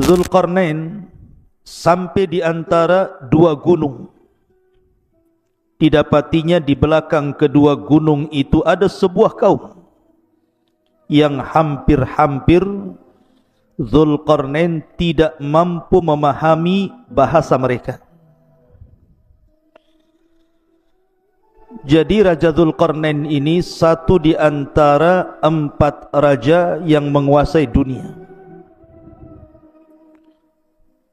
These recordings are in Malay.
Dzulqarnain sampai di antara dua gunung. Didapatinya di belakang kedua gunung itu ada sebuah kaum yang hampir-hampir Dzulqarnain tidak mampu memahami bahasa mereka. Jadi Raja Dzulqarnain ini satu di antara 4 raja yang menguasai dunia.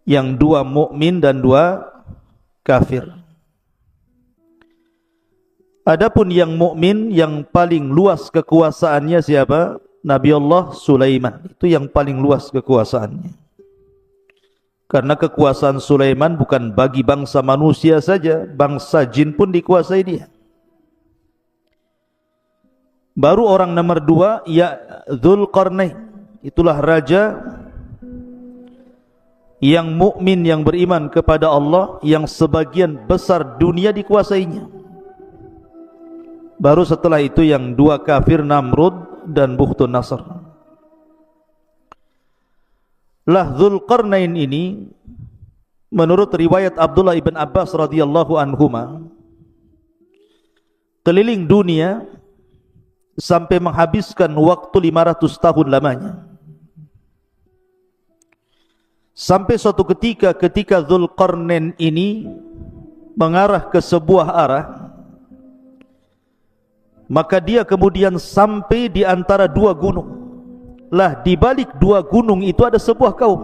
Yang 2 mukmin dan 2 kafir. Adapun yang mukmin yang paling luas kekuasaannya siapa? Nabi Allah Sulaiman. Itu yang paling luas kekuasaannya. Karena kekuasaan Sulaiman bukan bagi bangsa manusia saja, bangsa jin pun dikuasai dia. Baru orang nomor 2 ya Dzulqarnain. Itulah raja yang mukmin, yang beriman kepada Allah, yang sebagian besar dunia dikuasainya. Baru setelah itu yang 2 kafir, Namrud dan Bukhtun Nasr. Lah Dzulqarnain ini menurut riwayat Abdullah ibn Abbas radhiyallahu anhuma keliling dunia sampai menghabiskan waktu 500 tahun lamanya. Sampai suatu ketika Dzulqarnain ini mengarah ke sebuah arah, maka dia kemudian sampai di antara 2 gunung. Lah di balik 2 gunung itu ada sebuah kaum.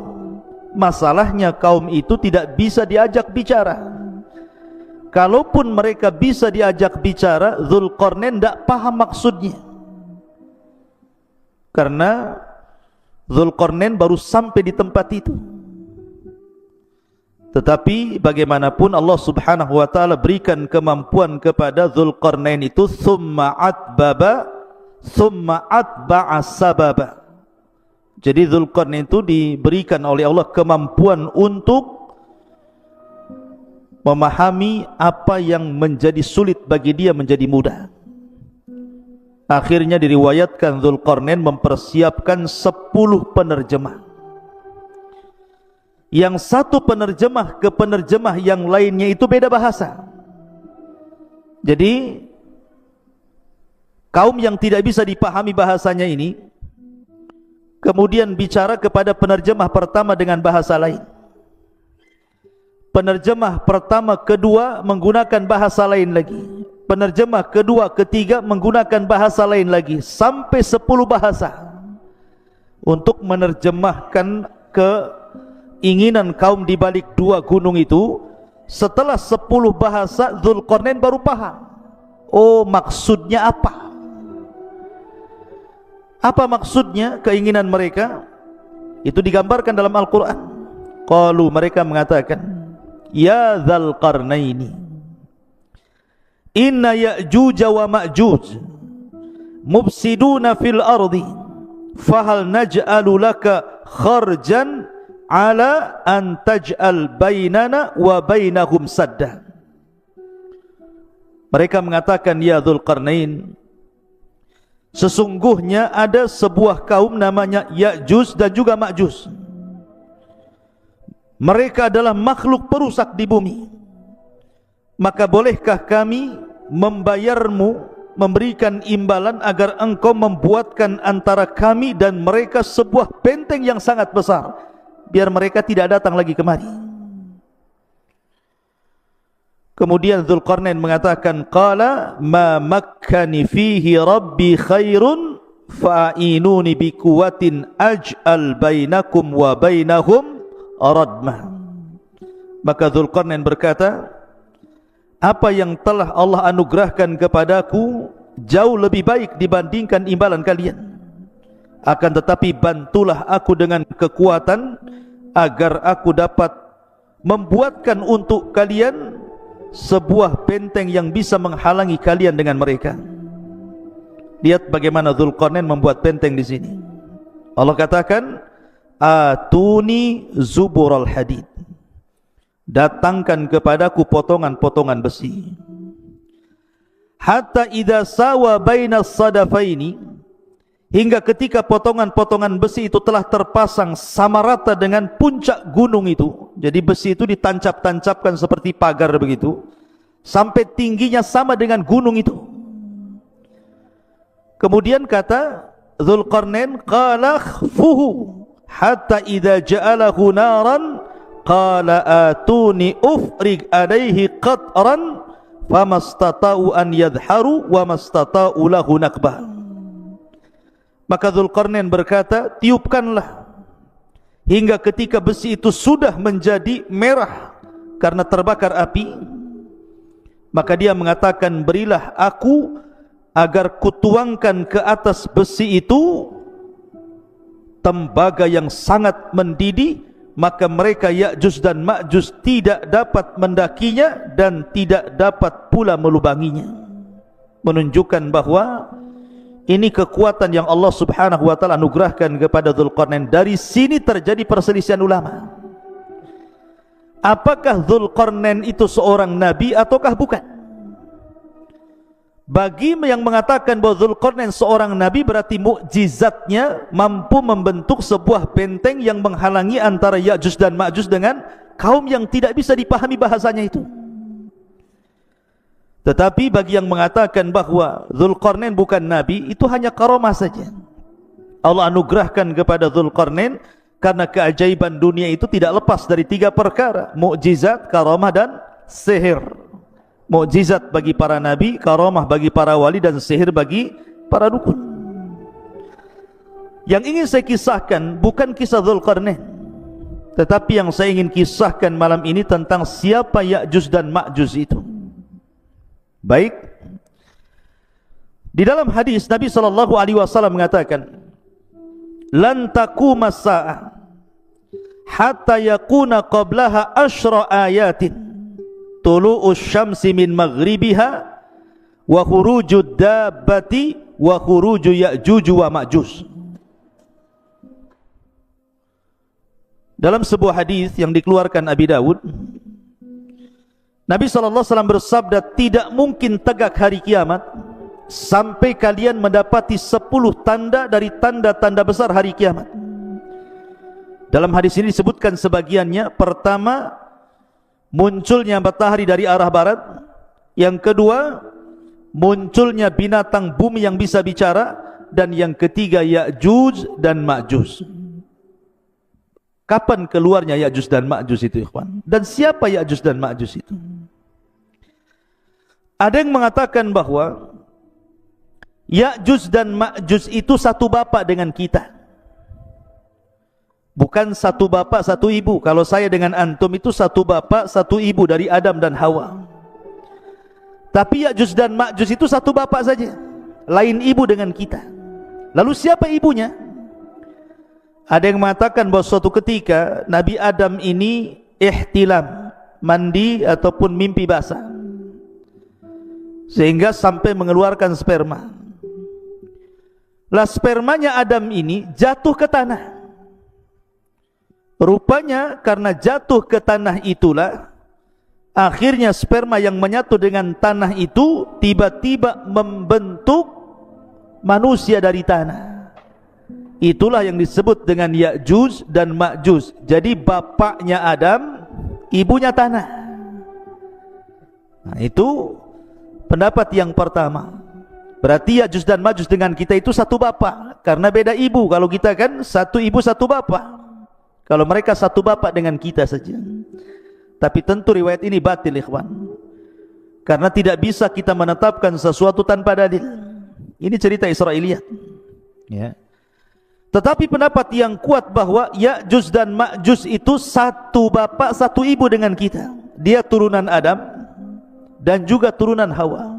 Masalahnya kaum itu tidak bisa diajak bicara. Kalaupun mereka bisa diajak bicara, Dzulqarnain tidak paham maksudnya. Karena Dzulqarnain baru sampai di tempat itu. Tetapi bagaimanapun Allah subhanahu wa ta'ala berikan kemampuan kepada Dzulqarnain itu, thumma atba'a sababa. Jadi Dzulqarnain itu diberikan oleh Allah kemampuan untuk memahami apa yang menjadi sulit bagi dia menjadi mudah. Akhirnya diriwayatkan Dzulqarnain mempersiapkan 10 penerjemah. Yang satu penerjemah ke penerjemah yang lainnya itu beda bahasa. Jadi kaum yang tidak bisa dipahami bahasanya ini kemudian bicara kepada penerjemah pertama dengan bahasa lain. Penerjemah pertama, kedua menggunakan bahasa lain lagi. Penerjemah kedua, ketiga menggunakan bahasa lain lagi. Sampai 10 bahasa untuk menerjemahkan keinginan kaum di balik 2 gunung itu. Setelah 10 bahasa, Dzulqarnain baru paham. Oh, maksudnya apa? Apa maksudnya keinginan mereka? Itu digambarkan dalam Al-Quran. Qalu, mereka mengatakan, ya Dzulqarnaini, inna Ya'juj wa Ma'juj mufsiduna fil ardi, fahal naj'alu laka kharjan ala an taj'al bainana wa bainahum sadda. Mereka mengatakan, ya Dzulqarnain, sesungguhnya ada sebuah kaum namanya Ya'juj dan juga Ma'juj. Mereka adalah makhluk perusak di bumi. Maka bolehkah kami membayarmu, memberikan imbalan agar engkau membuatkan antara kami dan mereka sebuah benteng yang sangat besar, biar mereka tidak datang lagi kemari. Kemudian Dzulqarnain mengatakan, qala ma makkani fihi rabbi khairun fa'inuni biquwatin aj'al bainakum wa bainahum radmah. Maka Dzulqarnain berkata, apa yang telah Allah anugerahkan kepadaku jauh lebih baik dibandingkan imbalan kalian. Akan tetapi bantulah aku dengan kekuatan agar aku dapat membuatkan untuk kalian sebuah benteng yang bisa menghalangi kalian dengan mereka. Lihat bagaimana Dzulqarnain membuat benteng di sini. Allah katakan, atuni zubural hadid, datangkan kepadaku potongan-potongan besi. Hatta idza sawa bainas sadafaini, hingga ketika potongan-potongan besi itu telah terpasang sama rata dengan puncak gunung itu. Jadi besi itu ditancap-tancapkan seperti pagar begitu, sampai tingginya sama dengan gunung itu. Kemudian kata Dzulqarnain, qala khfuhu hatta idza ja'alahu naran qala atuni ufrig alaihi qatran famastata'u an yadharu wa mastata'u lahu nakbah. Maka Dzulqarnain berkata, tiupkanlah hingga ketika besi itu sudah menjadi merah karena terbakar api. Maka dia mengatakan, berilah aku agar kutuangkan ke atas besi itu tembaga yang sangat mendidih, maka mereka Ya'juj dan Ma'juj tidak dapat mendakinya dan tidak dapat pula melubanginya. Menunjukkan bahwa ini kekuatan yang Allah subhanahu wa ta'ala anugerahkan kepada Dzulqarnain. Dari sini terjadi perselisihan ulama. Apakah Dzulqarnain itu seorang nabi ataukah bukan? Bagi yang mengatakan bahwa Dzulqarnain seorang nabi, berarti mukjizatnya mampu membentuk sebuah benteng yang menghalangi antara Ya'juj dan Ma'juj dengan kaum yang tidak bisa dipahami bahasanya itu. Tetapi bagi yang mengatakan bahwa Dzulqarnain bukan nabi, itu hanya karamah saja. Allah anugerahkan kepada Dzulqarnain karena keajaiban dunia itu tidak lepas dari 3 perkara: mukjizat, karamah dan sihir. Mukjizat bagi para nabi, karamah bagi para wali, dan sihir bagi para dukun. Yang ingin saya kisahkan bukan kisah Dzulqarnain, tetapi yang saya ingin kisahkan malam ini tentang siapa Ya'juj dan Ma'juj itu. Baik, di dalam hadis Nabi SAW mengatakan, lan taquma as-sa'ah hatta yakuna qablaha asyra ayatin tulu'us syamsi min maghribiha wa khurujud dabbati wa khuruju Ya'juj wa Ma'juj. Dalam sebuah hadis yang dikeluarkan Abi Dawud, Nabi SAW bersabda, tidak mungkin tegak hari kiamat sampai kalian mendapati 10 tanda dari tanda-tanda besar hari kiamat. Dalam hadis ini disebutkan sebagiannya. Pertama, munculnya matahari dari arah barat. Yang kedua, munculnya binatang bumi yang bisa bicara. Dan yang ketiga, Ya'juj dan Ma'juj. Kapan keluarnya Ya'juj dan Ma'juj itu, ikhwan? Dan siapa Ya'juj dan Ma'juj itu? Ada yang mengatakan bahwa Ya'juj dan Ma'juj itu satu bapak dengan kita. Bukan satu bapak satu ibu. Kalau saya dengan antum itu satu bapak satu ibu, dari Adam dan Hawa. Tapi Ya'juj dan Ma'juj itu satu bapak saja, lain ibu dengan kita. Lalu siapa ibunya? Ada yang mengatakan bahwa suatu ketika Nabi Adam ini ihtilam, mandi ataupun mimpi basah, sehingga sampai mengeluarkan sperma. Lah spermanya Adam ini jatuh ke tanah. Rupanya karena jatuh ke tanah itulah akhirnya sperma yang menyatu dengan tanah itu tiba-tiba membentuk manusia dari tanah. Itulah yang disebut dengan Ya'juj dan Ma'juj. Jadi bapaknya Adam, ibunya tanah. Nah, itu pendapat yang pertama. Berarti Ya'juj dan Ma'juj dengan kita itu satu bapak, karena beda ibu. Kalau kita kan satu ibu satu bapak. Kalau mereka satu bapak dengan kita saja. Tapi tentu riwayat ini batil, ikhwan. Karena tidak bisa kita menetapkan sesuatu tanpa dalil. Ini cerita Israiliyat. Ya. Tetapi pendapat yang kuat bahwa Ya'juj dan Ma'juj itu satu bapak satu ibu dengan kita. Dia turunan Adam dan juga turunan Hawa.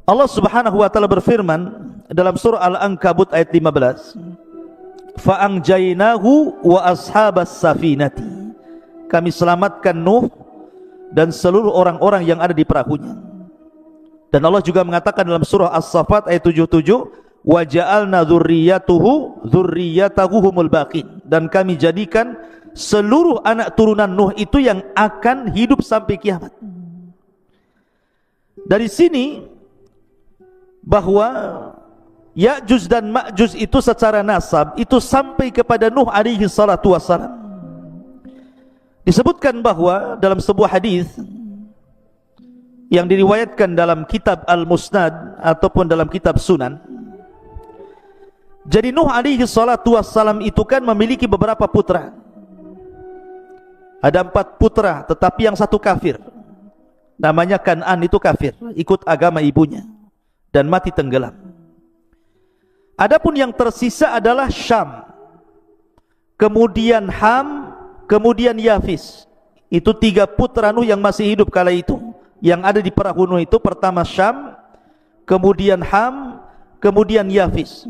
Allah Subhanahu wa taala berfirman dalam surah Al-Ankabut ayat 15, fa'anjaynahu wa ashabas safinati. Kami selamatkan Nuh dan seluruh orang-orang yang ada di perahunya. Dan Allah juga mengatakan dalam surah As-Saffat ayat 77, wa ja'alna dzurriyyatahu humul baqin. Dan kami jadikan seluruh anak turunan Nuh itu yang akan hidup sampai kiamat. Dari sini bahwa Ya'juj dan Ma'juj itu secara nasab itu sampai kepada Nuh alaihi salatu wassalam. Disebutkan bahwa dalam sebuah hadis yang diriwayatkan dalam kitab Al-Musnad ataupun dalam kitab Sunan, jadi Nuh alaihi salatu wassalam itu kan memiliki beberapa putra. Ada 4 putra, tetapi yang satu kafir, namanya Kan'an, itu kafir, ikut agama ibunya dan mati tenggelam. Adapun yang tersisa adalah Syam, kemudian Ham, kemudian Yafis. Itu 3 putra Nuh yang masih hidup kala itu, yang ada di perahu Nuh itu. Pertama Syam, kemudian Ham, kemudian Yafis.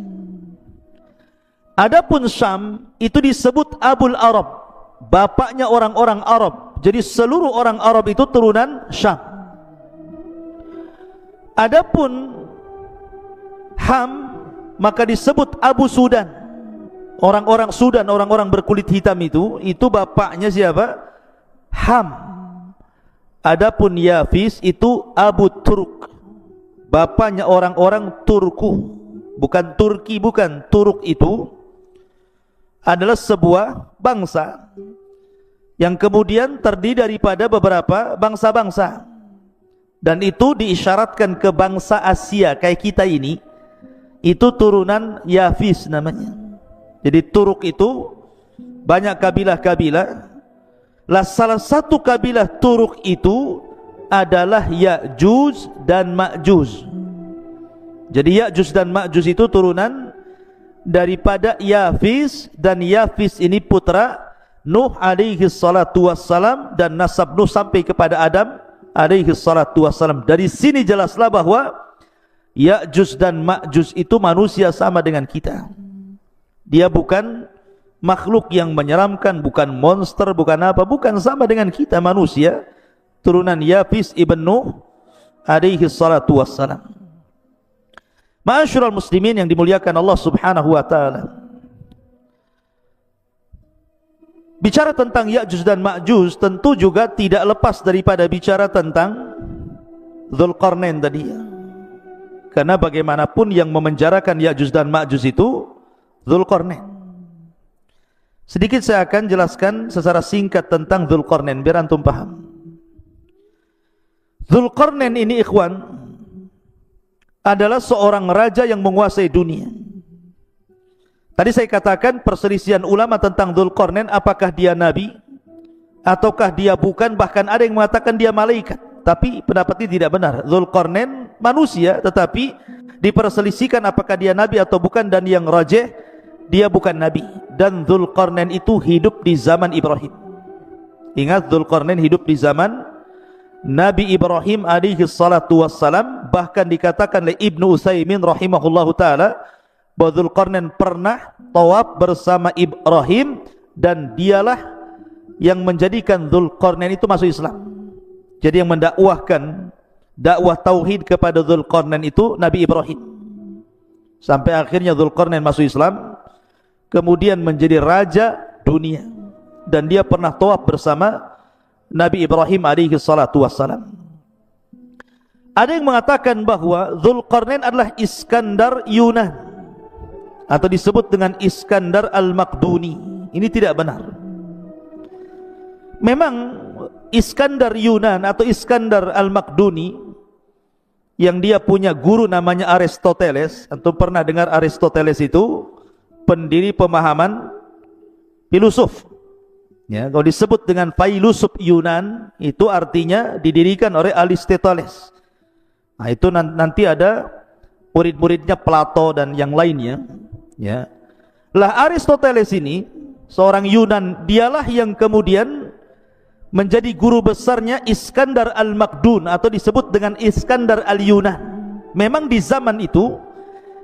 Adapun Syam itu disebut Abul Arab, bapaknya orang-orang Arab. Jadi seluruh orang Arab itu turunan Syam. Adapun Ham maka disebut Abu Sudan. Orang-orang Sudan, orang-orang berkulit hitam itu bapaknya siapa? Ham. Adapun Yafis itu Abu Turk, bapaknya orang-orang Turku. Bukan Turki, bukan. Turuk itu adalah sebuah bangsa yang kemudian terdiri daripada beberapa bangsa-bangsa, dan itu diisyaratkan ke bangsa Asia kayak kita ini, itu turunan Yafis namanya. Jadi Turuk itu banyak kabilah-kabilah. Lah salah satu kabilah Turuk itu adalah Ya'juj dan Ma'juj. Jadi Ya'juj dan Ma'juj itu turunan daripada Yafis, dan Yafis ini putra Nuh alaihi salatu wassalam, dan nasab Nuh sampai kepada Adam alaihi salatu wassalam. Dari sini jelaslah bahwa Ya'juj dan Ma'juj itu manusia sama dengan kita. Dia bukan makhluk yang menyeramkan, bukan monster, bukan apa, bukan, sama dengan kita manusia, turunan Yafis ibn Nuh alaihi salatu wassalam. Ma'asyiral muslimin yang dimuliakan Allah Subhanahu wa taala. Bicara tentang Ya'juj dan Ma'juj tentu juga tidak lepas daripada bicara tentang Dzulqarnain tadi. Karena bagaimanapun yang memenjarakan Ya'juj dan Ma'juj itu Dzulqarnain. Sedikit saya akan jelaskan secara singkat tentang Dzulqarnain biar antum paham. Dzulqarnain ini ikhwan adalah seorang raja yang menguasai dunia. Tadi saya katakan perselisihan ulama tentang Dzulqarnain, apakah dia nabi ataukah dia bukan, bahkan ada yang mengatakan dia malaikat. Tapi pendapat ini tidak benar. Dzulqarnain manusia, tetapi diperselisihkan apakah dia nabi atau bukan, dan yang rajih dia bukan nabi. Dan Dzulqarnain itu hidup di zaman Ibrahim. Ingat, Dzulqarnain hidup di zaman Nabi Ibrahim alaihi salatu wassalam. Bahkan dikatakan oleh Ibnu Utsaimin rahimahullahu taala bahwa Dzulqarnain pernah tawaf bersama Ibrahim, dan dialah yang menjadikan Dzulqarnain itu masuk Islam. Jadi yang mendakwahkan dakwah tauhid kepada Dzulqarnain itu Nabi Ibrahim, sampai akhirnya Dzulqarnain masuk Islam, kemudian menjadi raja dunia, dan dia pernah tawaf bersama Nabi Ibrahim alaihi salatu wassalam. Ada yang mengatakan bahwa Dzulqarnain adalah Iskandar Yunan, atau disebut dengan Iskandar Al-Maqduni. Ini tidak benar. Memang Iskandar Yunan atau Iskandar Al-Maqduni yang dia punya guru namanya Aristoteles. Antum pernah dengar Aristoteles itu pendiri pemahaman filosof. Ya, kalau disebut dengan filosof Yunan itu artinya didirikan oleh Aristoteles. Nah, itu nanti ada murid-muridnya Plato dan yang lainnya. Ya, lah Aristoteles ini seorang Yunan, dialah yang kemudian menjadi guru besarnya Iskandar Al-Maqdun, atau disebut dengan Iskandar Al-Yunan. Memang di zaman itu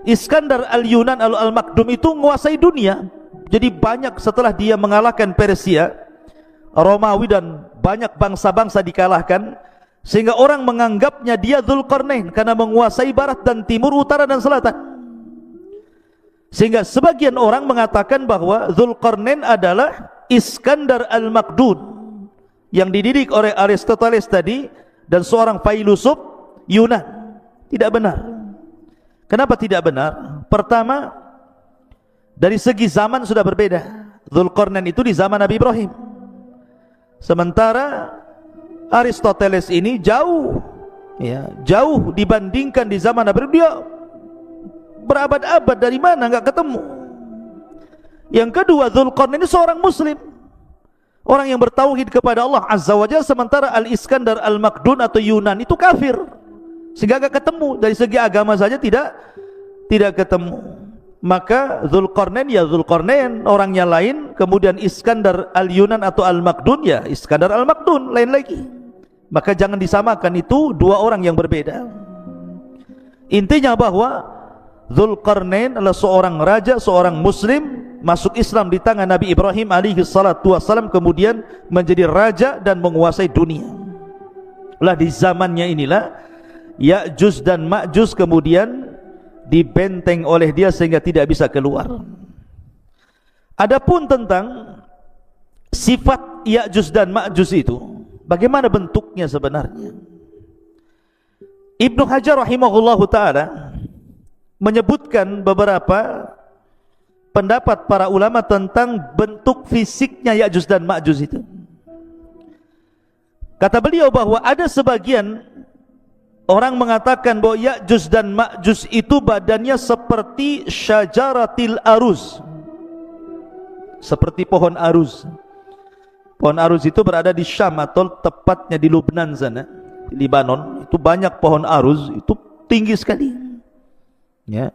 Iskandar Al-Yunan Al-Maqdum itu menguasai dunia. Jadi banyak, setelah dia mengalahkan Persia, Romawi, dan banyak bangsa-bangsa dikalahkan, sehingga orang menganggapnya dia Dzulqarnain karena menguasai barat dan timur, utara dan selatan. Sehingga sebagian orang mengatakan bahwa Dzulqarnain adalah Iskandar Al-Maqdun yang dididik oleh Aristoteles tadi, dan seorang filosof Yunan. Tidak benar. Kenapa tidak benar? Pertama, dari segi zaman sudah berbeda. Dzulqarnain itu di zaman Nabi Ibrahim, sementara Aristoteles ini jauh, ya, jauh dibandingkan di zaman Nabi Ibrahim. Dia berabad-abad, dari mana nggak ketemu. Yang kedua, Dzulqarnain ini seorang muslim, orang yang bertauhid kepada Allah Azza wa Jalla, sementara Al-Iskandar Al-Makdun atau Yunan itu kafir, sehingga nggak ketemu. Dari segi agama saja tidak ketemu. Maka Dzulqarnain ya Dzulqarnain, orangnya lain. Kemudian Iskandar Al-Yunan atau Al-Makdun ya Iskandar Al-Makdun, lain lagi. Maka jangan disamakan, itu dua orang yang berbeda. Intinya bahwa Dzulqarnain adalah seorang raja, seorang muslim, masuk Islam di tangan Nabi Ibrahim alaihi salatu wassalam, kemudian menjadi raja dan menguasai dunia. Lah di zamannya inilah Ya'juj dan Ma'juj kemudian dibenteng oleh dia sehingga tidak bisa keluar. Adapun tentang sifat Ya'juj dan Ma'juj itu, bagaimana bentuknya sebenarnya? Ibnu Hajar rahimahullahu ta'ala menyebutkan beberapa pendapat para ulama tentang bentuk fisiknya Ya'juj dan Ma'juj itu. Kata beliau bahwa ada sebagian orang mengatakan bahwa Ya'juj dan Ma'juj itu badannya seperti syajaratil aruz, seperti pohon aruz. Pohon aruz itu berada di Syam atau tepatnya di Lubnan sana, di Libanon. Itu banyak pohon aruz, itu tinggi sekali, ya.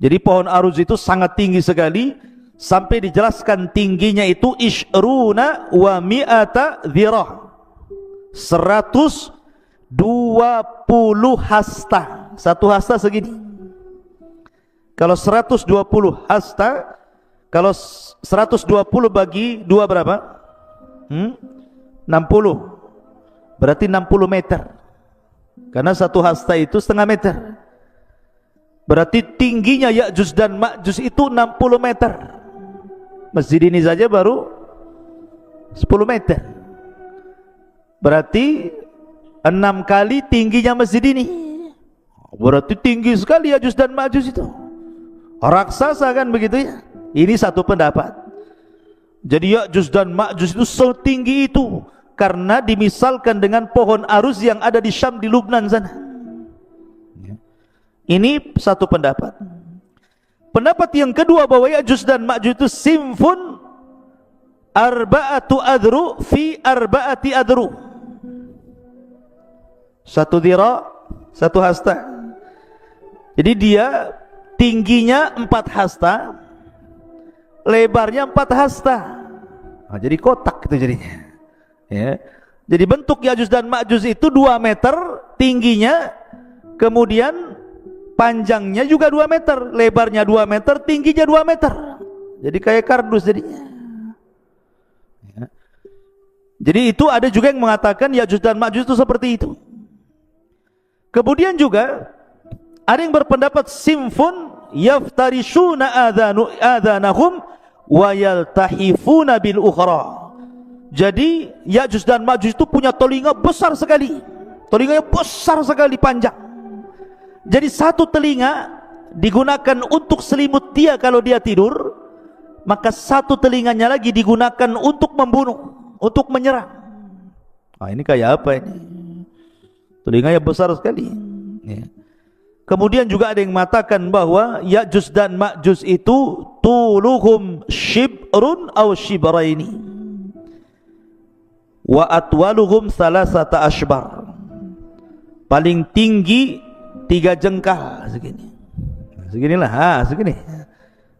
Jadi pohon aruz itu sangat tinggi sekali, sampai dijelaskan tingginya itu ishruna wa mi'ata dhirah, 120 hasta. Satu hasta segini. Kalau 120 hasta, kalau 120 bagi 2 berapa? 60. Berarti 60 meter. Karena satu hasta itu setengah meter. Berarti tingginya Ya'juj dan Ma'juj itu 60 meter. Masjid ini saja baru 10 meter. Berarti 6 kali tingginya masjid ini. Berarti tinggi sekali Ya'juj dan Ma'juj itu. Raksasa kan begitu ya. Ini satu pendapat. Jadi Ya'juj dan Ma'juj itu setinggi itu karena dimisalkan dengan pohon aruz yang ada di Syam, di Lubnan sana. Ini satu pendapat. Pendapat yang kedua bahwa Ya'juj dan Ma'juj itu simfun arba'atu adru fi arba'ati adru. Satu dhira, satu hasta. Jadi dia tingginya 4 hasta, lebarnya 4 hasta. Nah, jadi kotak itu jadinya, ya. Jadi bentuk Ya'juj dan Ma'juj itu 2 meter tingginya, kemudian panjangnya juga 2 meter, lebarnya 2 meter, tingginya 2 meter. Jadi kayak kardus jadinya, ya. Jadi itu ada juga yang mengatakan Ya'juj dan Ma'juj itu seperti itu. Kemudian juga ada yang berpendapat simfun yaftarishuna adhanahum wa yaltahifuna bil ukhra. Jadi Ya'juj dan Ma'juj itu punya telinga besar sekali. Telinganya besar sekali, panjang. Jadi satu telinga digunakan untuk selimut dia kalau dia tidur, maka satu telinganya lagi digunakan untuk membunuh, untuk menyerang. Nah, ini kayak apa ini? Telinganya besar sekali, ya. Kemudian juga ada yang mengatakan bahwa Ya'juj dan Ma'juj itu tuluhum shibrun aw shibraini wa atwaluhum salasata ashbar. Paling tinggi 3 jengkal segini. Seginilah, segini.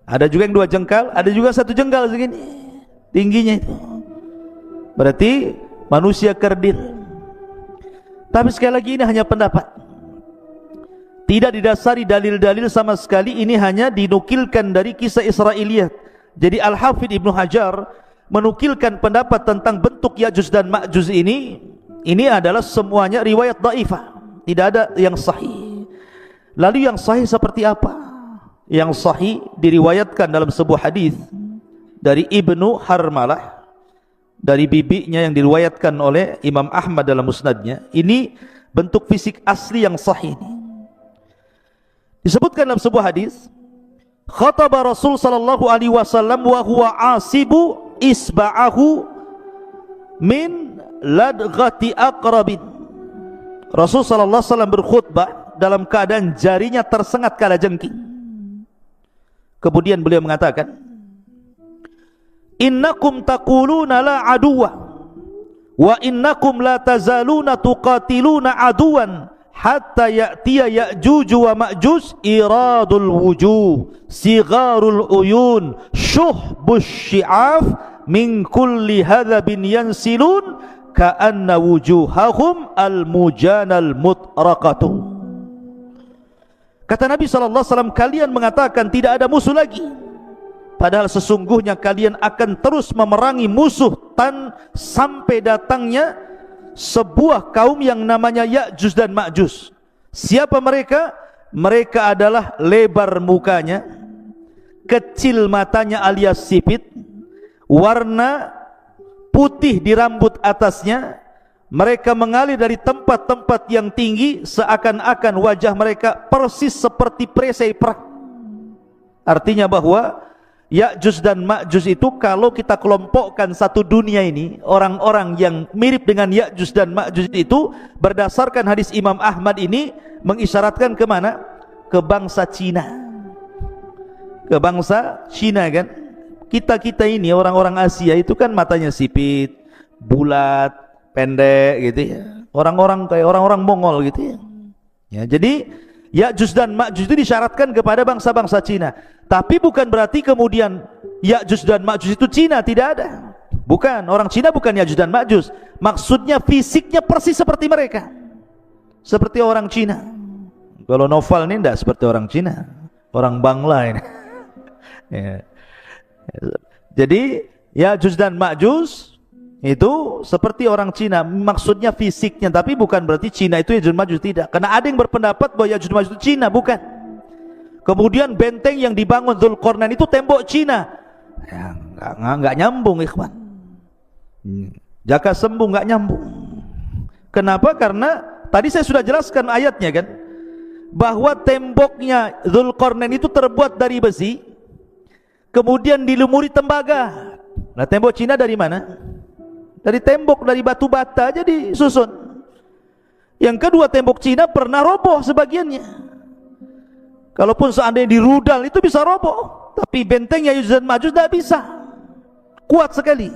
Ada juga yang 2 jengkal, ada juga 1 jengkal segini tingginya itu. Berarti manusia kerdil. Tapi sekali lagi ini hanya pendapat, tidak didasari dalil-dalil sama sekali. Ini hanya dinukilkan dari kisah Israiliyat. Jadi Al-Hafidh Ibnu Hajar menukilkan pendapat tentang bentuk Ya'juj dan Ma'juj ini adalah semuanya riwayat dhaifah, tidak ada yang sahih. Lalu yang sahih seperti apa? Yang sahih diriwayatkan dalam sebuah hadis dari Ibnu Harmalah, dari bibinya, yang diriwayatkan oleh Imam Ahmad dalam musnadnya. Ini bentuk fisik asli yang sahih ini. Disebutkan dalam sebuah hadis, khataba Rasul sallallahu alaihi wasallam wa huwa asibu isba'ahu min ladghati aqrabin. Rasul sallallahu alaihi wasallam berkhutbah dalam keadaan jarinya tersengat kalajengking. Kemudian beliau mengatakan, innakum taquluna la aduwa wa innakum la tazaluna tuqatiluna aduwan hatta ya'tiya ya'juj wa ma'juj iradul wujuh sigharul uyun syuhbus syi'af min kulli hadhabin yansilun ka'anna wujuhahum al-mujanal mutraqatu. Kata Nabi SAW, kalian mengatakan tidak ada musuh lagi, padahal sesungguhnya kalian akan terus memerangi musuh sampai datangnya sebuah kaum yang namanya Ya'juj dan Ma'juj. Siapa mereka? Mereka adalah lebar mukanya, kecil matanya alias sipit, warna putih di rambut atasnya. Mereka mengalir dari tempat-tempat yang tinggi, seakan-akan wajah mereka persis seperti perisai perang. Artinya bahwa Ya'juj dan Ma'juj itu kalau kita kelompokkan satu dunia ini, orang-orang yang mirip dengan Ya'juj dan Ma'juj itu berdasarkan hadis Imam Ahmad ini mengisyaratkan ke mana? Ke bangsa Cina. Ke bangsa Cina kan? Kita ini orang-orang Asia itu kan matanya sipit, bulat, pendek gitu ya. Orang-orang kayak orang-orang Mongol gitu ya. Ya, jadi Ya'juj dan Ma'juj itu disyaratkan kepada bangsa-bangsa Cina. Tapi bukan berarti kemudian Ya'juj dan Ma'juj itu Cina, tidak ada. Bukan, orang Cina bukan Ya'juj dan Ma'juj. Maksudnya fisiknya persis seperti mereka. Seperti orang Cina. Kalau Novel ini tidak seperti orang Cina, orang Bangla ini. Ya. Jadi Ya'juj dan Ma'juj itu seperti orang Cina, maksudnya fisiknya, tapi bukan berarti Cina itu Ya'juj Ma'juj, tidak. Karena ada yang berpendapat bahwa Ya'juj Ma'juj itu Cina, bukan. Kemudian benteng yang dibangun Dzulqarnain itu tembok Cina, ya, nggak nyambung ikhwan. Jaka sembung nggak nyambung. Kenapa? Karena tadi saya sudah jelaskan ayatnya kan, bahwa temboknya Dzulqarnain itu terbuat dari besi, kemudian dilumuri tembaga. Nah, tembok Cina dari mana? Dari tembok, dari batu bata aja disusun. Yang kedua, tembok Cina pernah roboh sebagiannya. Kalaupun seandainya dirudal itu bisa roboh, tapi bentengnya Ya'juj dan Ma'juj tidak bisa, kuat sekali.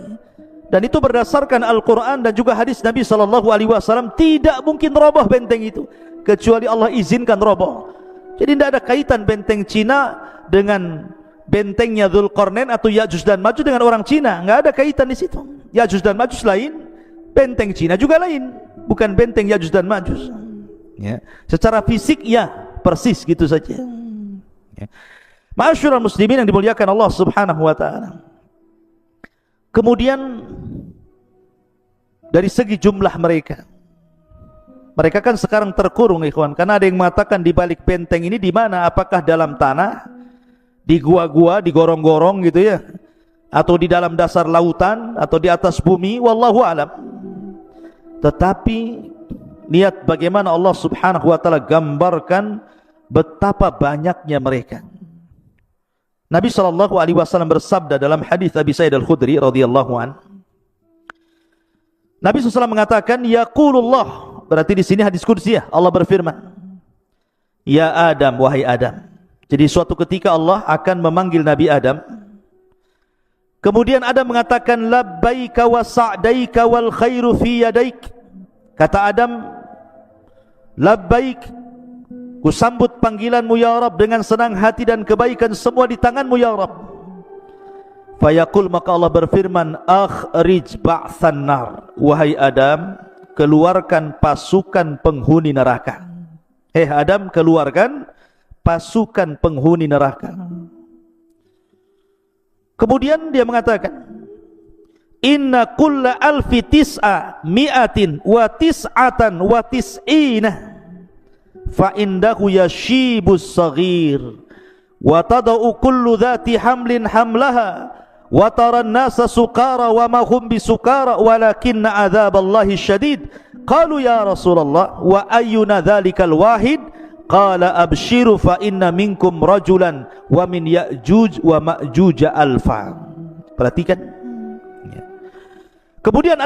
Dan itu berdasarkan Al-Quran dan juga hadis Nabi SAW, tidak mungkin roboh benteng itu kecuali Allah izinkan roboh. Jadi tidak ada kaitan benteng Cina dengan bentengnya Dzulqarnain atau Ya'juj dan Ma'juj dengan orang Cina, nggak ada kaitan di situ. Ya'juj dan Ma'juj lain, benteng Cina juga lain, bukan benteng Ya'juj dan Ma'juj. Ya, secara fisik ya persis gitu saja. Ya. Ma'asyiral muslimin yang dimuliakan Allah Subhanahu wa taala. Kemudian dari segi jumlah mereka kan sekarang terkurung ikhwan, karena ada yang mengatakan di balik benteng ini di mana? Apakah dalam tanah, di gua-gua, di gorong-gorong gitu ya, atau di dalam dasar lautan, atau di atas bumi, wallahu alam. Tetapi lihat bagaimana Allah Subhanahu wa taala gambarkan betapa banyaknya mereka. Nabi SAW bersabda dalam hadis Abi Sa'id Al-Khudri radhiyallahu an. Nabi SAW mengatakan, yaqulullah, berarti di sini hadis qudsi ya, Allah berfirman, ya Adam, wahai Adam. Jadi suatu ketika Allah akan memanggil Nabi Adam. Kemudian Adam mengatakan, labbaika wa sa'daika wal khairu fi yadaik. Kata Adam, labbaik, ku sambut panggilanmu ya Rabb dengan senang hati dan kebaikan semua di tanganmu ya Rabb. Fayaqul, maka Allah berfirman, akhrij ba'than nar. Wahai Adam, keluarkan pasukan penghuni neraka. Adam, keluarkan pasukan penghuni neraka. Kemudian dia mengatakan, inna kulla alfi tis'a mi'atin wa tis'atan wa tis'ina fa indahu yashibus saghir wa tada'u kullu dhati hamlin hamlaha wa taran nasa sukara wa ma hum bisukara walakinna adzaballahi syadid. Qalu ya Rasulullah wa ayyuna dhalikal wahid? qala abshiru fa inna minkum rajulan wa min Ya'juj wa Ma'juj alfa. Perhatikan. Kemudian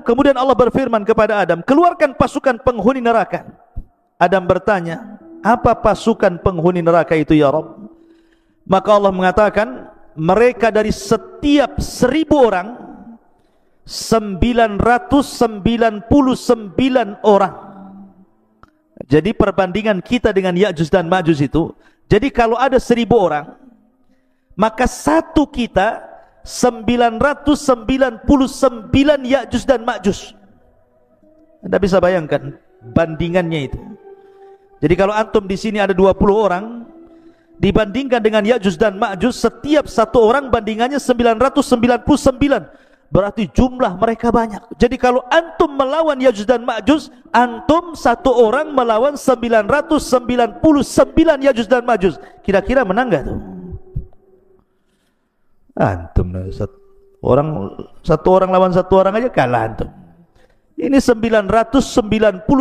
kemudian Allah berfirman kepada Adam, keluarkan pasukan penghuni neraka. Adam bertanya, apa pasukan penghuni neraka itu ya Rabb? Maka Allah mengatakan, mereka dari setiap 1000 orang 999 orang. Jadi perbandingan kita dengan Ya'juj dan Ma'juj itu, jadi kalau ada 1000 orang, maka satu kita 999 Ya'juj dan Ma'juj. Anda bisa bayangkan bandingannya itu. Jadi kalau antum di sini ada 20 orang, dibandingkan dengan Ya'juj dan Ma'juj, setiap satu orang bandingannya 999. Berarti jumlah mereka banyak. Jadi kalau antum melawan Ya'juj dan Ma'juj, antum satu orang melawan 999 Ya'juj dan Ma'juj. Kira-kira menang gak tuh? Antum satu orang lawan satu orang aja kalah antum. Ini 999,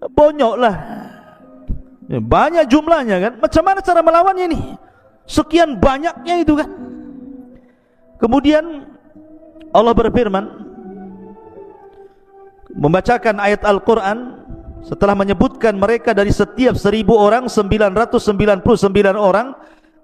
bonyok lah. Banyak jumlahnya kan. Macam mana cara melawannya ini? Sekian banyaknya itu kan. Kemudian Allah berfirman, membacakan ayat Al-Quran setelah menyebutkan mereka dari setiap 1000 orang 999 orang.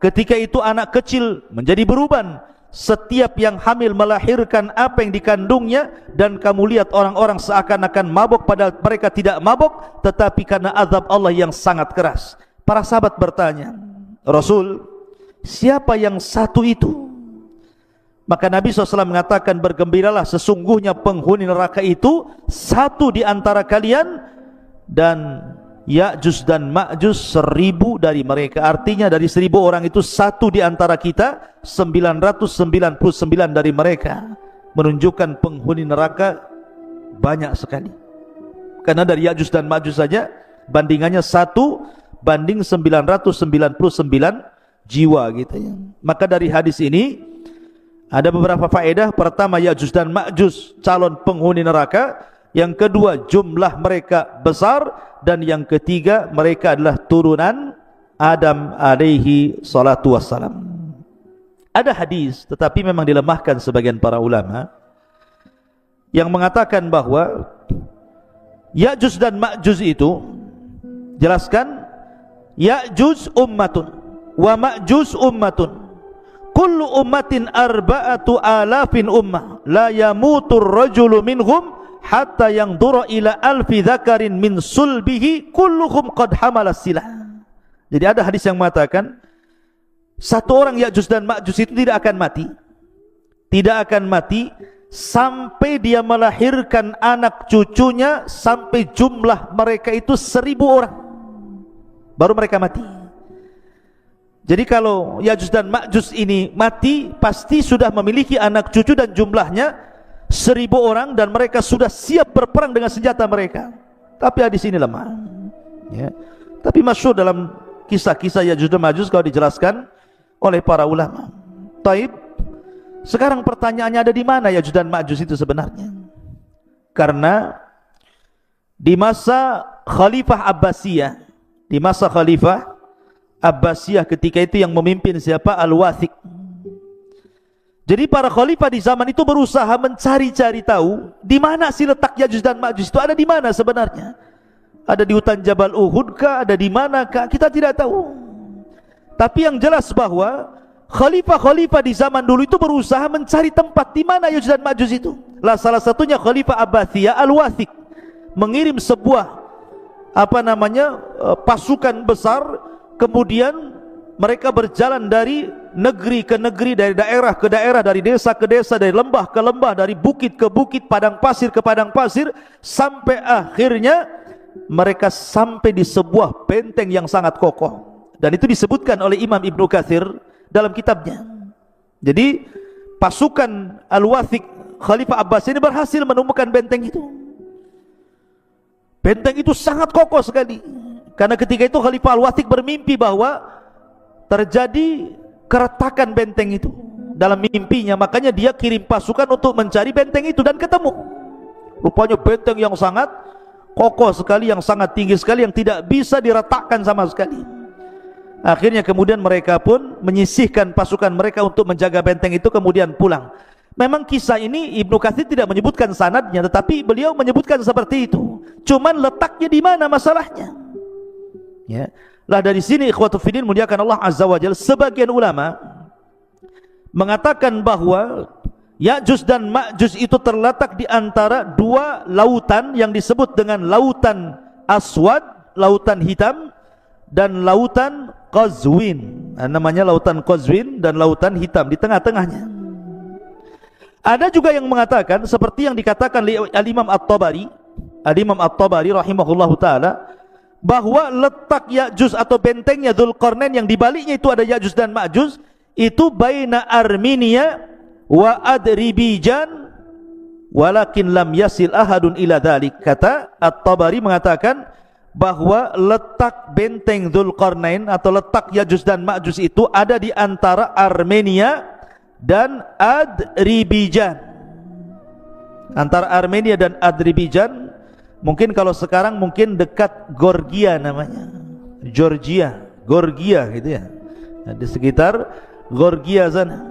Ketika itu anak kecil menjadi beruban, setiap yang hamil melahirkan apa yang dikandungnya, dan kamu lihat orang-orang seakan-akan mabuk padahal mereka tidak mabuk, tetapi karena azab Allah yang sangat keras. Para sahabat bertanya, Rasul, siapa yang satu itu? Maka Nabi SAW mengatakan, bergembiralah, sesungguhnya penghuni neraka itu satu di antara kalian, dan Ya'juj dan Ma'juj 1000 dari mereka. Artinya dari 1000 orang itu satu di antara kita, 999 dari mereka. Menunjukkan penghuni neraka banyak sekali. Karena dari Ya'juj dan Ma'juj saja bandingannya 1 banding 999 jiwa gitu ya. Maka dari hadis ini ada beberapa faedah. Pertama, Ya'juj dan Ma'juj calon penghuni neraka. Yang kedua, jumlah mereka besar. Dan yang ketiga, mereka adalah turunan Adam alaihi salatu wassalam. Ada hadis, tetapi memang dilemahkan sebagian para ulama, yang mengatakan bahwa Ya'juj dan Ma'juj itu, jelaskan, Ya'juj ummatun wa Ma'juj ummatun, kullu ummatin arba'atu alafin ummah, la yamutur rajulu minhum hatta yang dura ila alfi dzakarin min sulbihi kulluhum qad hamala silah. Jadi ada hadis yang mengatakan satu orang Ya'juj dan Ma'juj itu tidak akan mati. Tidak akan mati sampai dia melahirkan anak cucunya, sampai jumlah mereka itu 1000 orang. Baru mereka mati. Jadi kalau Ya'juj dan Ma'juj ini mati, pasti sudah memiliki anak cucu dan jumlahnya 1000 orang, dan mereka sudah siap berperang dengan senjata mereka. Tapi hadis ini lemah ya. Tapi masyhur dalam kisah-kisah Ya'juj dan Ma'juj kalau dijelaskan oleh para ulama. Taib, sekarang pertanyaannya, ada di mana Ya'juj dan Ma'juj itu sebenarnya? Karena di masa Khalifah Abbasiyah, di masa Khalifah Abbasiyah ketika itu yang memimpin siapa? Al-Wathiq. Jadi para khalifah di zaman itu berusaha mencari-cari tahu di mana sih letak Ya'juj dan Ma'juj itu, ada di mana sebenarnya? Ada di hutan Jabal Uhud kah? Ada di mana kah? Kita tidak tahu. Tapi yang jelas bahwa khalifah-khalifah di zaman dulu itu berusaha mencari tempat di mana Ya'juj dan Ma'juj itu. Lah salah satunya Khalifah Abbasiyah Al-Wathiq mengirim sebuah pasukan besar, kemudian mereka berjalan dari negeri ke negeri, dari daerah ke daerah, dari desa ke desa, dari lembah ke lembah, dari bukit ke bukit, padang pasir ke padang pasir, sampai akhirnya mereka sampai di sebuah benteng yang sangat kokoh. Dan itu disebutkan oleh Imam Ibnu Katsir dalam kitabnya. Jadi pasukan Al-Wathiq Khalifah Abbas ini berhasil menemukan benteng itu. Benteng itu sangat kokoh sekali. Karena ketika itu Khalifah Al-Wathiq bermimpi bahwa terjadi keretakan benteng itu dalam mimpinya. Makanya dia kirim pasukan untuk mencari benteng itu, dan ketemu. Rupanya benteng yang sangat kokoh sekali, yang sangat tinggi sekali, yang tidak bisa diretakkan sama sekali. Akhirnya kemudian mereka pun menyisihkan pasukan mereka untuk menjaga benteng itu, kemudian pulang. Memang kisah ini Ibnu Katsir tidak menyebutkan sanadnya, tetapi beliau menyebutkan seperti itu. Cuman letaknya di mana masalahnya? Ya. Lah dari sini ikhwatu fiddin muliakan Allah Azza wa Jalla, sebagian ulama mengatakan bahwa Ya'juj dan Ma'juj itu terletak di antara dua lautan yang disebut dengan lautan Aswad, lautan hitam, dan lautan Qazwin. Namanya lautan Qazwin dan lautan hitam, di tengah-tengahnya. Ada juga yang mengatakan seperti yang dikatakan oleh Al-Imam At-Tabari, Al-Imam At-Tabari rahimahullahu taala, bahwa letak Ya'juj atau bentengnya Dzulqarnain yang di baliknya itu ada Ya'juj dan Ma'juj, itu baina Armenia wa Adribijan walakin lam yasil ahadun ila dzalik. Kata At-Tabari mengatakan bahwa letak benteng Dzulqarnain atau letak Ya'juj dan Ma'juj itu ada di antara Armenia dan Adribijan. Antara Armenia dan Adribijan, mungkin kalau sekarang mungkin dekat Georgia namanya, Georgia gitu ya. Nah, di sekitar Georgia sana.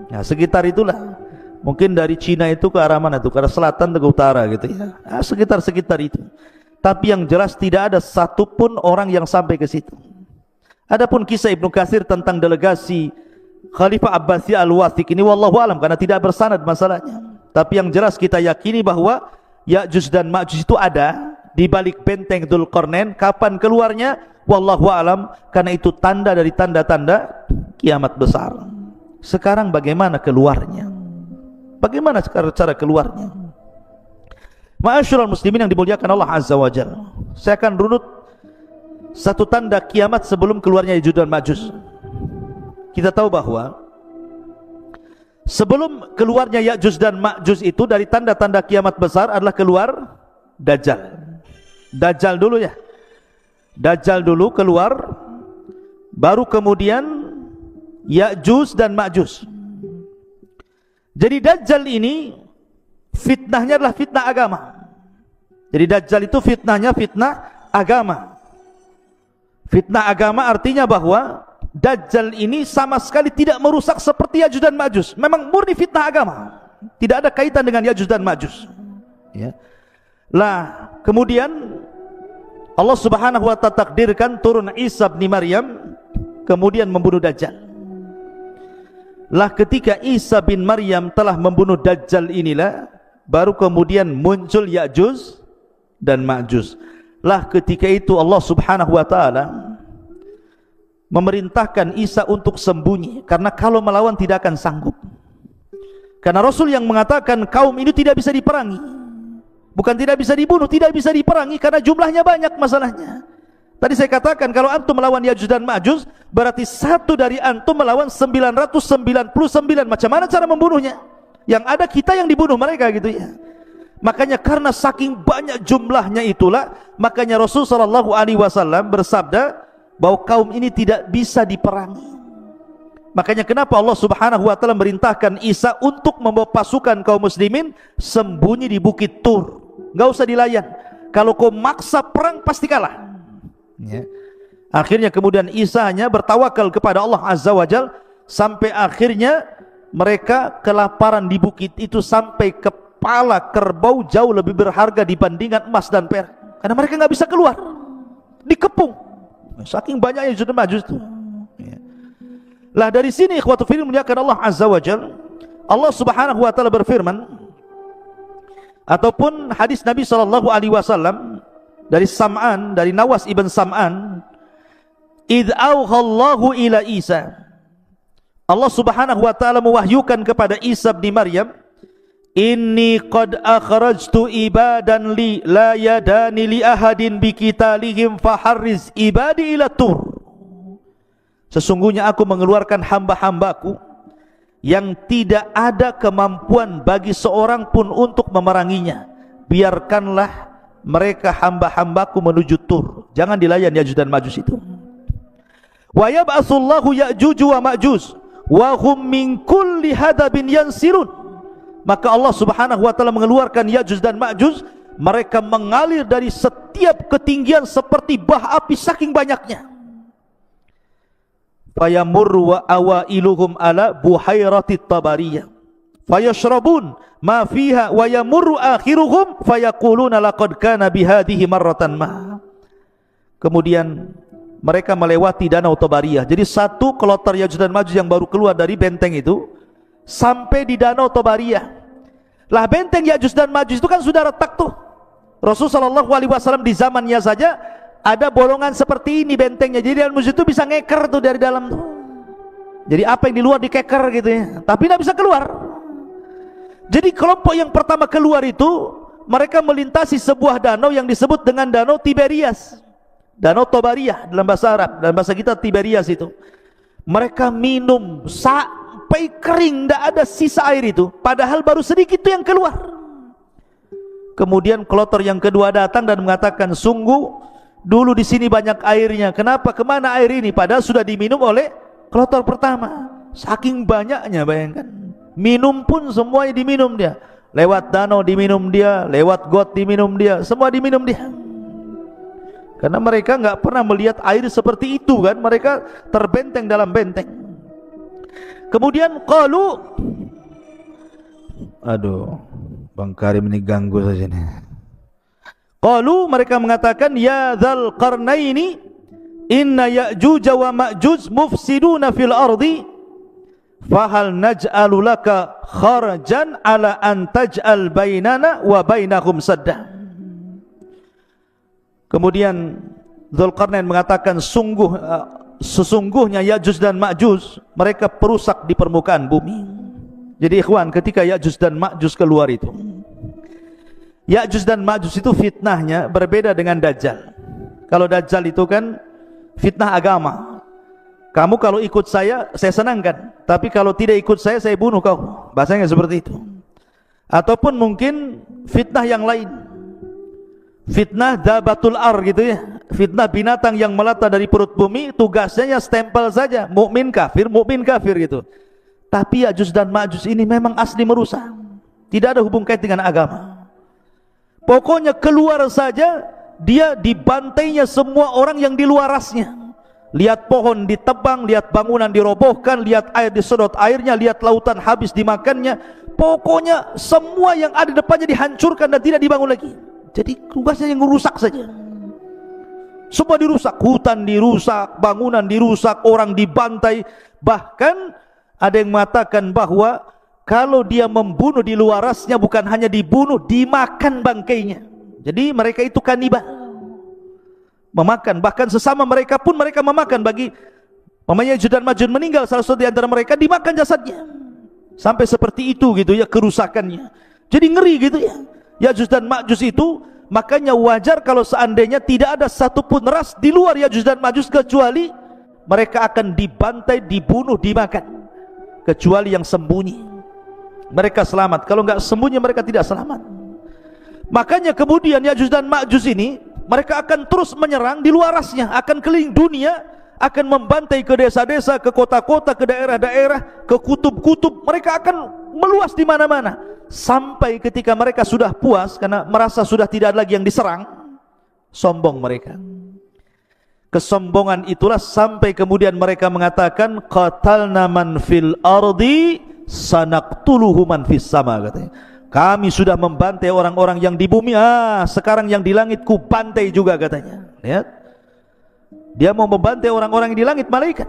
Nah, sekitar itulah. Mungkin dari Cina itu ke arah mana itu? Ke arah selatan atau ke utara gitu ya. Nah, sekitar itu. Tapi yang jelas tidak ada satupun orang yang sampai ke situ. Adapun kisah Ibnu Katsir tentang delegasi Khalifah Abbasi Al-Wathiq ini wallahu alam, karena tidak bersanad masalahnya. Tapi yang jelas kita yakini bahwa Ya'juj dan Ma'juj itu ada di balik benteng Dzulqarnain. Kapan keluarnya? Wallahu alam, karena itu tanda dari tanda-tanda kiamat besar. Sekarang bagaimana keluarnya? Bagaimana cara keluarnya? Ma'asyiral muslimin yang dimuliakan Allah Azza wa Jalla, saya akan runut satu tanda kiamat sebelum keluarnya Ya'juj dan Ma'juj. Kita tahu bahwa sebelum keluarnya Ya'juj dan Ma'juj itu, dari tanda-tanda kiamat besar adalah keluar Dajjal. Dajjal dulu ya. Dajjal dulu keluar, baru kemudian Ya'juj dan Ma'juj. Jadi Dajjal ini fitnahnya adalah fitnah agama. Jadi Dajjal itu fitnahnya fitnah agama. Fitnah agama artinya bahwa Dajjal ini sama sekali tidak merusak seperti Ya'juj dan Ma'juj. Memang murni fitnah agama, tidak ada kaitan dengan Ya'juj dan Ma'juj ya. Lah kemudian Allah subhanahu wa ta'ala takdirkan turun Isa bin Maryam, kemudian membunuh Dajjal. Lah ketika Isa bin Maryam telah membunuh Dajjal inilah, baru kemudian muncul Ya'juj dan Ma'juj. Lah ketika itu Allah subhanahu wa ta'ala memerintahkan Isa untuk sembunyi, karena kalau melawan tidak akan sanggup. Karena Rasul yang mengatakan kaum ini tidak bisa diperangi, bukan tidak bisa dibunuh, tidak bisa diperangi karena jumlahnya banyak masalahnya. Tadi saya katakan kalau antum melawan Ya'juj dan Ma'juj, berarti satu dari antum melawan 999. Macam mana cara membunuhnya? Yang ada kita yang dibunuh mereka gitu ya. Makanya karena saking banyak jumlahnya itulah, makanya Rasul sallallahu alaihi wasallam bersabda bahwa kaum ini tidak bisa diperangi. Makanya kenapa Allah subhanahu wa ta'ala merintahkan Isa untuk membawa pasukan kaum muslimin sembunyi di Bukit Tur. Gak usah dilayan. Kalau kau maksa perang pasti kalah ya. Akhirnya kemudian Isa hanya bertawakal kepada Allah Azza wa Jal, sampai akhirnya mereka kelaparan di bukit itu, sampai kepala kerbau jauh lebih berharga dibandingkan emas dan perak, karena mereka gak bisa keluar, dikepung saking banyaknya Ya'juj dan Ma'juj itu ya. Lah dari sini ikhwatu fillah muliakan Allah Azza wa Jalla, Allah subhanahu wa ta'ala berfirman, ataupun hadis Nabi sallallahu alaihi wasallam dari Sam'an, dari Nawas ibn Sam'an, idh awhallahu ila Isa, Allah subhanahu wa ta'ala mewahyukan kepada Isa bin Maryam, inni qad akhrajtu ibadan li la yadani li ahadin biqitalihim faharriz ibadi ila Tur. Sesungguhnya aku mengeluarkan hamba-hambaku yang tidak ada kemampuan bagi seorang pun untuk memeranginya. Biarkanlah mereka hamba-hambaku menuju Tur. Jangan dilayan Ya'juj dan Ma'juj itu. Wa yab'atsullahu Ya'juj wa Ma'juj wa hum min kulli hadabin yansirun. Maka Allah subhanahu wa ta'ala mengeluarkan Ya'juj dan Ma'juj mereka mengalir dari setiap ketinggian seperti bah api saking banyaknya. Fayamurru wa awailuhum ala buhairatit tabariyah fayashrabun ma fiha wa yamurru akhiruhum fayaquluna laqad kana bihadhihi marratan ma. Kemudian mereka melewati danau Tabariyah. Jadi satu kloter Yajuj dan Majuj yang baru keluar dari benteng itu sampai di danau Tabariyah. Lah benteng Yajuj dan Majuj itu kan sudah retak tuh. Rasulullah SAW di zamannya saja ada bolongan seperti ini bentengnya. Jadi musuh itu bisa ngeker tuh dari dalam tuh. Jadi apa yang di luar dikeker gitu ya, tapi tidak bisa keluar. Jadi kelompok yang pertama keluar itu mereka melintasi sebuah danau yang disebut dengan Danau Tiberias, Danau Tabariyah dalam bahasa Arab, dalam bahasa kita Tiberias itu. Mereka minum sampai kering, tidak ada sisa air itu, padahal baru sedikit itu yang keluar. Kemudian kloter yang kedua datang dan mengatakan, sungguh dulu di sini banyak airnya, kenapa kemana air ini? Padahal sudah diminum oleh kloter pertama. Saking banyaknya, bayangkan, minum pun semuanya diminum dia. Lewat danau diminum dia, lewat got diminum dia, semua diminum dia. Karena mereka nggak pernah melihat air seperti itu kan, mereka terbenteng dalam benteng. Kemudian qalu, aduh, Bang Karim ini ganggu saja nih. Qalu, mereka mengatakan, ya dzal qarnaini inna ya'juj wa ma'juj mufsiduna fil ardi fahal naj'alu laka kharajan ala an taj'al bainana wa bainahum sadda. Kemudian Dzulqarnain mengatakan, sesungguhnya Ya'juj dan Ma'juj mereka perusak di permukaan bumi. Jadi ikhwan, ketika Ya'juj dan Ma'juj keluar itu, Ya'juj dan Ma'juj itu fitnahnya berbeda dengan Dajjal. Kalau Dajjal itu kan fitnah agama, kamu kalau ikut saya senangkan, tapi kalau tidak ikut saya bunuh kau, bahasanya seperti itu. Ataupun mungkin fitnah yang lain, fitnah dabatul ar gitu ya, fitnah binatang yang melata dari perut bumi, tugasnya stempel saja, mukmin kafir gitu. Tapi Ya'juj dan Ma'juj ini memang asli merusak, tidak ada hubung kait dengan agama. Pokoknya keluar saja, dia dibantainya semua orang yang di luarasnya. Lihat pohon ditebang, lihat bangunan dirobohkan, lihat air disedot airnya, lihat lautan habis dimakannya. Pokoknya semua yang ada di depannya dihancurkan dan tidak dibangun lagi. Jadi tugasnya yang merusak saja. Semua dirusak, hutan dirusak, bangunan dirusak, orang dibantai. Bahkan ada yang mengatakan bahwa kalau dia membunuh di luarasnya, bukan hanya dibunuh, dimakan bangkainya. Jadi mereka itu kanibal, memakan. Bahkan sesama mereka pun mereka memakan. Bagi mamanya Ya'juj dan Ma'juj meninggal, salah satu di antara mereka dimakan jasadnya. Sampai seperti itu gitu ya kerusakannya. Jadi ngeri gitu ya Ya'juj dan Ma'juj itu. Makanya wajar kalau seandainya tidak ada satupun ras di luar Ya'juj dan Ma'juj, kecuali mereka akan dibantai, dibunuh, dimakan. Kecuali yang sembunyi, mereka selamat. Kalau enggak sembunyi, mereka tidak selamat. Makanya kemudian Ya'juj dan Ma'juj ini mereka akan terus menyerang di luarasnya, akan keliling dunia, akan membantai ke desa-desa, ke kota-kota, ke daerah-daerah, ke kutub-kutub. Mereka akan meluas di mana-mana. Sampai ketika mereka sudah puas karena merasa sudah tidak ada lagi yang diserang, sombong mereka. Kesombongan itulah sampai kemudian mereka mengatakan, qatalna man fil ardi sanaqtuluhu man fis sama, katanya. Kami sudah membantai orang-orang yang di bumi, sekarang yang di langit ku bantai juga, katanya. Lihat, dia mau membantai orang-orang yang di langit, malaikat.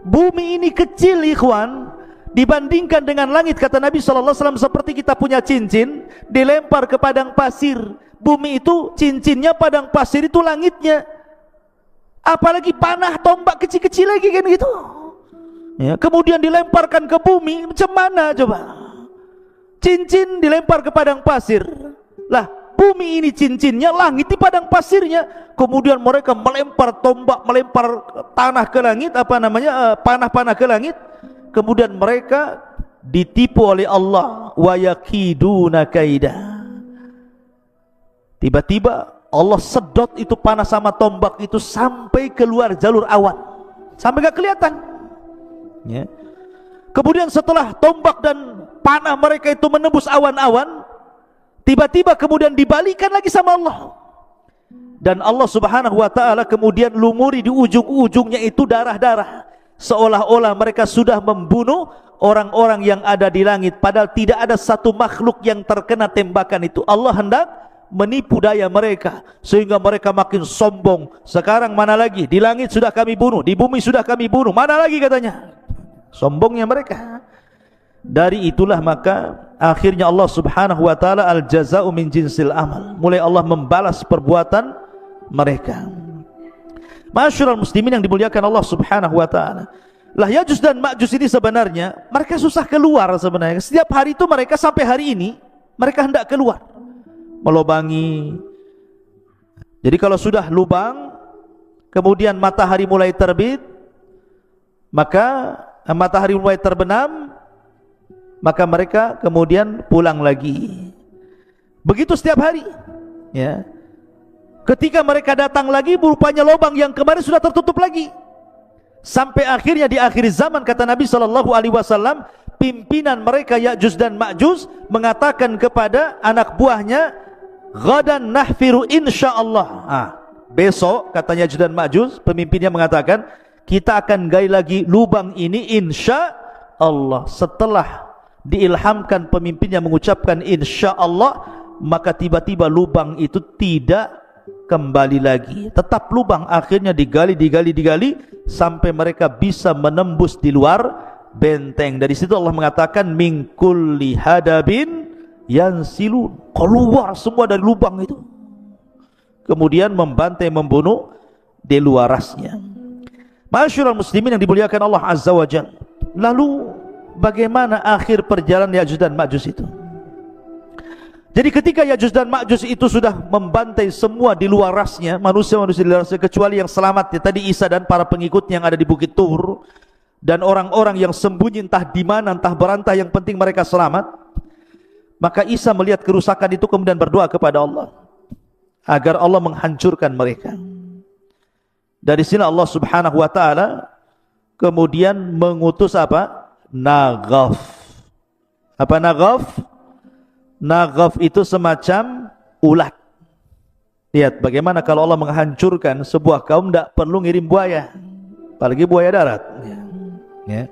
Bumi ini kecil ikhwan, dibandingkan dengan langit, kata Nabi SAW, seperti kita punya cincin dilempar ke padang pasir. Bumi itu cincinnya, padang pasir itu langitnya. Apalagi panah tombak kecil-kecil lagi kan gitu ya. Kemudian dilemparkan ke bumi, macam mana coba? Cincin dilempar ke padang pasir. Lah bumi ini cincinnya, langit di padang pasirnya. Kemudian mereka melempar tombak, melempar tanah ke langit, panah-panah ke langit. Kemudian mereka ditipu oleh Allah. Wa yakiduna kaida. Tiba-tiba Allah sedot itu panah sama tombak itu sampai keluar jalur awan, sampai gak kelihatan ya. Kemudian setelah tombak dan panah mereka itu menembus awan-awan, Tiba-tiba kemudian dibalikan lagi sama Allah. Dan Allah subhanahu wa ta'ala kemudian lumuri di ujung-ujungnya itu darah-darah, seolah-olah mereka sudah membunuh orang-orang yang ada di langit, padahal tidak ada satu makhluk yang terkena tembakan itu. Allah hendak menipu daya mereka sehingga mereka makin sombong. Sekarang mana lagi, di langit sudah kami bunuh, di bumi sudah kami bunuh, mana lagi katanya. Sombongnya mereka. Dari itulah maka akhirnya Allah subhanahu wa ta'ala, al-jaza'u min jinsil amal, mulai Allah membalas perbuatan mereka. Masyarul muslimin yang dimuliakan Allah subhanahu wa ta'ala, lah Yajuj dan Ma'juj ini sebenarnya mereka susah keluar sebenarnya. Setiap hari itu mereka sampai hari ini mereka hendak keluar melobangi. Jadi kalau sudah lubang kemudian matahari mulai terbit, maka matahari mulai terbenam, maka mereka kemudian pulang lagi. Begitu setiap hari, ya. Ketika mereka datang lagi, rupanya lubang yang kemarin sudah tertutup lagi. Sampai akhirnya di akhir zaman, kata Nabi SAW, pimpinan mereka Yajuj dan Ma'juj mengatakan kepada anak buahnya, "Ghadan nahfiru insyaallah." Besok, katanya Yajuj dan Ma'juj, pemimpinnya mengatakan, kita akan gali lagi lubang ini insya Allah. Setelah diilhamkan pemimpinnya mengucapkan insya Allah, maka tiba-tiba lubang itu tidak kembali lagi, tetap lubang. Akhirnya digali sampai mereka bisa menembus di luar benteng. Dari situ Allah mengatakan min kulli hadabin yansilun, keluar semua dari lubang itu, kemudian membantai, membunuh di luarasnya. Masyarul muslimin yang dimuliakan Allah azza wa jalla. Lalu bagaimana akhir perjalanan Yajuj dan Ma'juj itu? Jadi ketika Yajuj dan Ma'juj itu sudah membantai semua di luar rasnya, manusia-manusia di luar rasnya, kecuali yang selamat ya, tadi Isa dan para pengikutnya yang ada di Bukit Tur, dan orang-orang yang sembunyi entah di mana, entah berantah, yang penting mereka selamat. Maka Isa melihat kerusakan itu kemudian berdoa kepada Allah agar Allah menghancurkan mereka. Dari sini Allah subhanahu wa ta'ala kemudian mengutus apa? Naghaf. Apa Naghaf? Naghaf itu semacam ulat. Lihat bagaimana kalau Allah menghancurkan sebuah kaum, tidak perlu ngirim buaya, apalagi buaya darat, ya.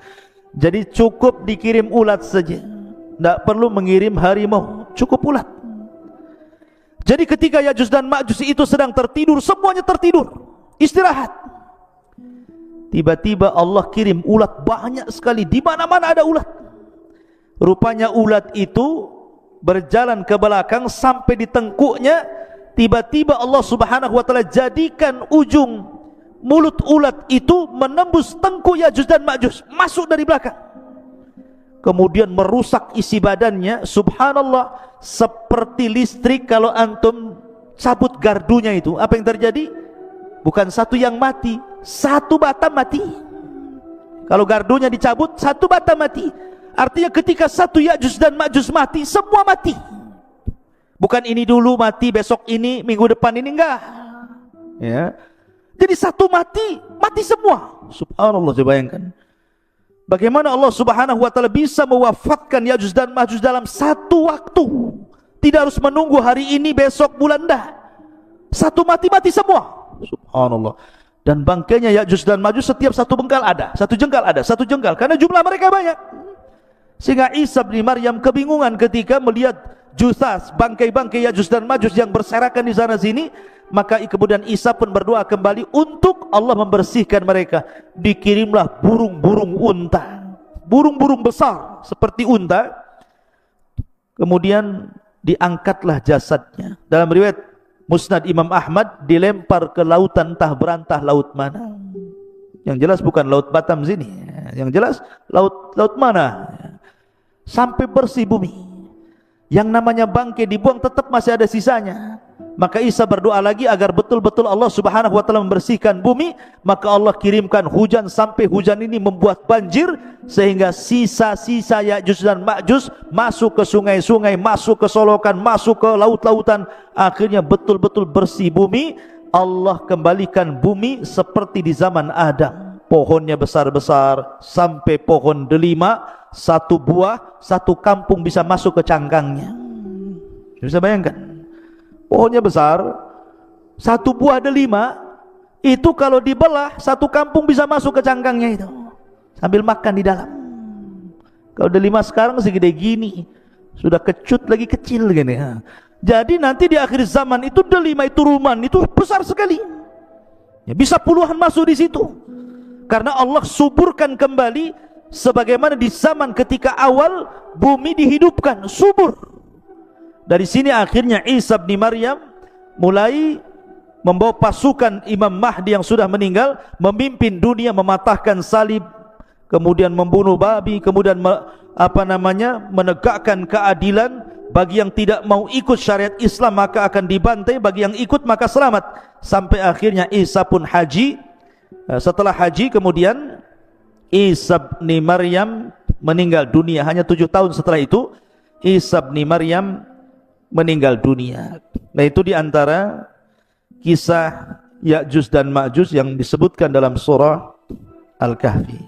Jadi cukup dikirim ulat saja, tidak perlu mengirim harimau, cukup ulat. Jadi ketika Yajuj dan Ma'juj itu sedang tertidur, semuanya tertidur, istirahat, tiba-tiba Allah kirim ulat banyak sekali, di mana-mana ada ulat. Rupanya ulat itu berjalan ke belakang sampai di tengkuknya. Tiba-tiba Allah subhanahu wa ta'ala jadikan ujung mulut ulat itu menembus tengkuk Yajuj dan Ma'juj, masuk dari belakang, kemudian merusak isi badannya. Subhanallah, seperti listrik kalau antum cabut gardunya itu, apa yang terjadi? Bukan satu yang mati, satu batam mati. Kalau gardunya dicabut, satu batam mati. Artinya ketika satu Yajuj dan Ma'juj mati, semua mati. Bukan ini dulu mati, besok ini, minggu depan ini, enggak, ya. Jadi satu mati, mati semua. Subhanallah, coba bayangkan bagaimana Allah subhanahu wa ta'ala bisa mewafatkan Yajuj dan Ma'juj dalam satu waktu. Tidak harus menunggu hari ini, besok, bulan, dah. Satu mati semua. Subhanallah. Dan bangkainya Yajuj dan Ma'juj setiap satu bengkal ada, satu jengkal, karena jumlah mereka banyak. Sehingga Isa bin Maryam kebingungan ketika melihat jusas, bangkai-bangkai Yajuj dan Ma'juj yang berserakan di sana sini. Maka kemudian Isa pun berdoa kembali untuk Allah membersihkan mereka. Dikirimlah burung-burung unta, burung-burung besar seperti unta. Kemudian diangkatlah jasadnya. Dalam riwayat Musnad Imam Ahmad, dilempar ke lautan, entah berantah laut mana. Yang jelas bukan laut Batam sini, yang jelas laut mana. Sampai bersih bumi. Yang namanya bangkai dibuang, tetap masih ada sisanya. Maka Isa berdoa lagi agar betul-betul Allah subhanahu wa ta'ala membersihkan bumi. Maka Allah kirimkan hujan, sampai hujan ini membuat banjir, sehingga sisa-sisa Yajuj dan Ma'juj masuk ke sungai-sungai, masuk ke solokan, masuk ke laut-lautan. Akhirnya betul-betul bersih bumi. Allah kembalikan bumi seperti di zaman Adam. Pohonnya besar-besar, sampai pohon delima, satu buah, satu kampung bisa masuk ke cangkangnya. Bisa bayangkan, pohonnya besar, satu buah delima, itu kalau dibelah, satu kampung bisa masuk ke cangkangnya itu, sambil makan di dalam. Kalau delima sekarang segede gini, sudah kecut lagi kecil gini. Jadi nanti di akhir zaman itu delima itu ruman itu besar sekali, ya, bisa puluhan masuk di situ. Karena Allah suburkan kembali sebagaimana di zaman ketika awal bumi dihidupkan, subur. Dari sini akhirnya Isa bin Maryam mulai membawa pasukan Imam Mahdi yang sudah meninggal, memimpin dunia, mematahkan salib, kemudian membunuh babi, kemudian menegakkan keadilan. Bagi yang tidak mau ikut syariat Islam maka akan dibantai, bagi yang ikut maka selamat. Sampai akhirnya Isa pun haji. Setelah haji kemudian Isa bin Maryam meninggal dunia. Hanya 7 tahun setelah itu Isa bin Maryam meninggal dunia. Nah, itu diantara kisah Ya'juj dan Ma'juj yang disebutkan dalam surah Al-Kahfi.